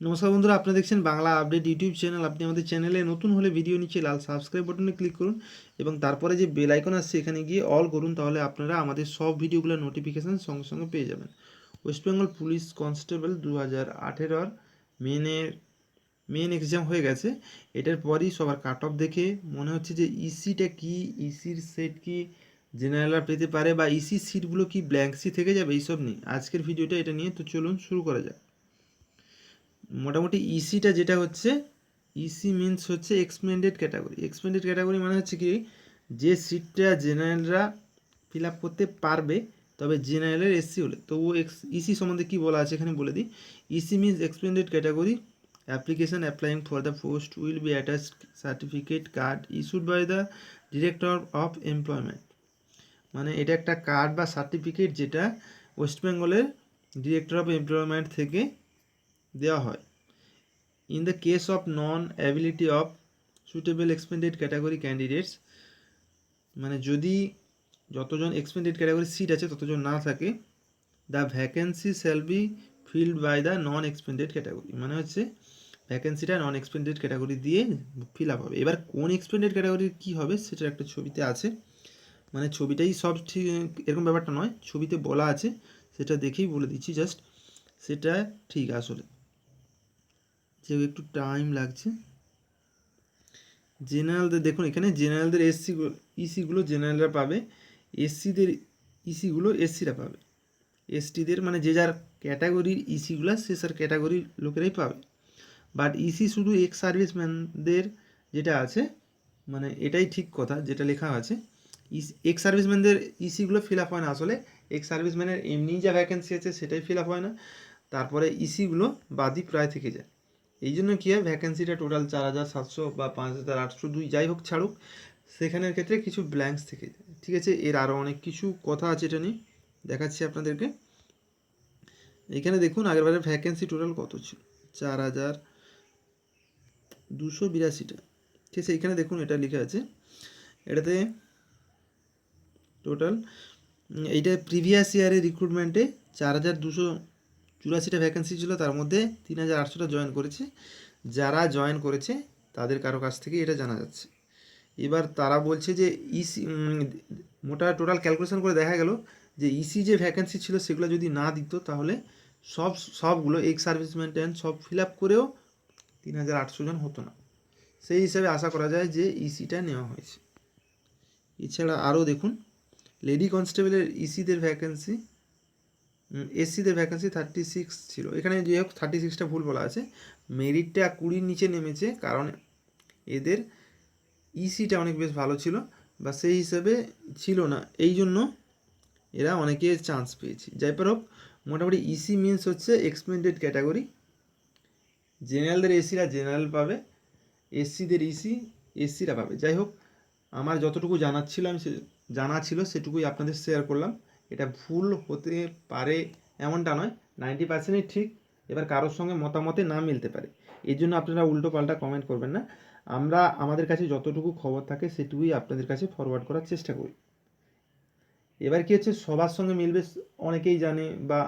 নমস্কার বন্ধুরা, আপনারা দেখছেন বাংলা আপডেট ইউটিউব চ্যানেল। আপনি আমাদের চ্যানেলে নতুন হলে ভিডিও নিচে লাল সাবস্ক্রাইব বাটনে ক্লিক করুন এবং তারপরে যে বেল আইকন আসছে এখানে গিয়ে অল করুন, তাহলে আপনারা আমাদের সব ভিডিওগুলোর নোটিফিকেশান সঙ্গে সঙ্গে পেয়ে যাবেন। West Bengal police constable 2018 main exam হয়ে গেছে। এটার পরই সবার কাট অফ দেখে মনে হচ্ছে যে ইসিটা কি, ইসির সেট কি জেনারেলরা পেতে পারে, বা ইসির সিটগুলো কি ব্ল্যাঙ্ক সিট থেকে যাবে, এইসব নিয়ে আজকের ভিডিওটা এটা নিয়ে। তো চলুন শুরু করা যাক। মোটামুটি ইসিটা যেটা হচ্ছে, ইসি মিনস হচ্ছে এক্সপেন্ডেড ক্যাটাগরি। এক্সপেন্ডেড ক্যাটাগরি মানে হচ্ছে কি, যে সিটটা জেনারেলরা ফিল আপ করতে পারবে, তবে জেনারেলের এসসি হলে তো ও ইসি সম্বন্ধে কী বলা আছে এখানে বলে দিই। EC means expended category application applying for the post will be attached certificate card issued by the director of employment. মানে এটা একটা কার্ড বা সার্টিফিকেট যেটা ওয়েস্ট বেঙ্গলের ডিরেক্টর অফ এমপ্লয়মেন্ট থেকে দেওয়া হয়। In the case of non-ability of suitable expanded category candidates, মানে যদি যতজন এক্সপেন্ডেড ক্যাটাগরি সিট আছে ততজন না থাকে, the vacancy shall be filled by the non expended category. মানে হচ্ছে ভ্যাকেন্সিটা নন এক্সপেন্ডেড ক্যাটাগরি দিয়ে ফিল আপ হবে। এবার কোন এক্সপেন্ডেড ক্যাটাগরির কী হবে সেটা একটা ছবিতে আছে, মানে ছবিটাই সব ঠিক এরকম ব্যাপারটা নয়, ছবিতে বলা আছে, সেটা দেখেই বলে দিচ্ছি জাস্ট। সেটা ঠিক আসলে যে একটু টাইম লাগছে। জেনারেলদের দেখুন, এখানে জেনারেলদের ইসিগুলো জেনারেলরা পাবে, এসসিদের ইসিগুলো এসসিরা পাবে, এসটিদের মানে যে যার ক্যাটাগরির ইসিগুলো সে স্যার ক্যাটাগরির লোকেরাই পাবে। বাট ইসি শুধু এক্স সার্ভিসম্যানদের যেটা আছে, মানে এটাই ঠিক কথা যেটা লেখা আছে, এক্স সার্ভিসম্যানদের ইসিগুলো ফিল আপ হয় না। আসলে এক্স সার্ভিসম্যানের এমনি যা ভ্যাকেন্সি আছে সেটাই ফিল আপ হয় না, তারপরে ইসিগুলো বাদই প্রায় থেকে যায়। এই জন্য কী হয়, ভ্যাকেন্সিটা টোটাল 4700 বা 5802 যাই হোক ছাড়ুক, সেখানের ক্ষেত্রে কিছু ব্ল্যাঙ্কস থেকে যায়। ঠিক আছে, এর আরও অনেক কিছু কথা আছে, এটা নিয়ে দেখাচ্ছি আপনাদেরকে। এখানে দেখুন আগেরবারের ভ্যাকেন্সি টোটাল কত ছিল, 4282টা। ঠিক আছে, এখানে দেখুন এটা লিখে আছে, এটাতে টোটাল এইটা প্রিভিয়াস ইয়ারের রিক্রুটমেন্টে 4284টা ভ্যাকেন্সি ছিল, তার মধ্যে 3800টা জয়েন করেছে। যারা জয়েন করেছে তাদের কারো কাছ থেকে এটা জানা যাচ্ছে। এবার তারা বলছে যে ইসি মোটা টোটাল ক্যালকুলেশন করে দেখা গেল যে ইসি যে ভ্যাকেন্সি ছিল সেগুলো যদি না দিত, তাহলে সবগুলো এক্স সার্ভিসম্যান সব ফিল আপ করেও 3800 জন হতো না। সেই হিসাবে আশা করা যায় যে ইসিটা নেওয়া হয়েছে। এছাড়া আরও দেখুন, লেডি কনস্টেবলের ইসিদের ভ্যাকেন্সি, এসসিদের ভ্যাকেন্সি 36 ছিল। এখানে যে হোক 36টা ভুল বলা আছে, মেরিটটা 20-র নিচে নেমেছে, কারণ এদের ইসিটা অনেক বেশ ভালো ছিল, বা সেই হিসাবে ছিল না, এই জন্য এরা অনেকে চান্স পেয়েছে। যাই পার হোক, মোটামুটি ইসি মিনস হচ্ছে এক্সপেন্ডেড ক্যাটাগরি। জেনারেলদের এসিরা জেনারেল পাবে, এসসিদের ইসি এসসিরা পাবে। যাই হোক, আমার যতটুকু জানা ছিল সেটুকুই আপনাদের শেয়ার করলাম। এটা ভুল হতে পারে এমনটা নয়, 90%ই ঠিক। এবার কারোর সঙ্গে মতামতে না মিলতে পারে, এই জন্য আপনারা উল্টো পাল্টা কমেন্ট করবেন না। আমরা আমাদের কাছে যতটুকু খবর থাকে সেটুকুই আপনাদের কাছে ফরওয়ার্ড করার চেষ্টা করি। এবার কি হচ্ছে, সবার সঙ্গে মিলবে অনেকেই জানে, বা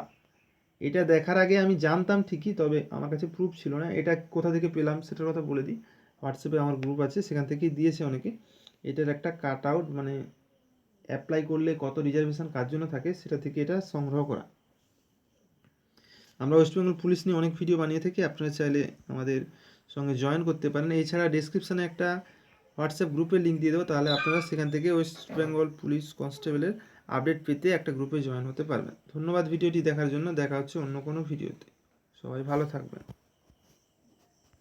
এটা দেখার আগে আমি জানতাম ঠিকই, তবে আমার কাছে প্রুফ ছিল না। এটা কোথা থেকে পেলাম সেটার কথা বলে দিই। হোয়াটসঅ্যাপে আমার গ্রুপ আছে, সেখান থেকেই দিয়েছে অনেকে। এটার একটা কাট আউট, মানে অ্যাপ্লাই করলে কত রিজার্ভেশন কার জন্য থাকে সেটা থেকে এটা সংগ্রহ করা। আমরা ওয়েস্ট বেঙ্গল পুলিশ নিয়ে অনেক ভিডিও বানিয়ে থাকি, আপনারা চাইলে আমাদের সঙ্গে জয়েন করতে পারেন। এছাড়া ডেসক্রিপশানে একটা হোয়াটসঅ্যাপ গ্রুপের লিঙ্ক দিয়ে দেবো, তাহলে আপনারা সেখান থেকে ওয়েস্ট বেঙ্গল পুলিশ কনস্টেবলের আপডেট পেতে একটা গ্রুপে জয়েন হতে পারবেন। ধন্যবাদ ভিডিওটি দেখার জন্য। দেখা হচ্ছে অন্য কোনো ভিডিওতে। সবাই ভালো থাকবেন।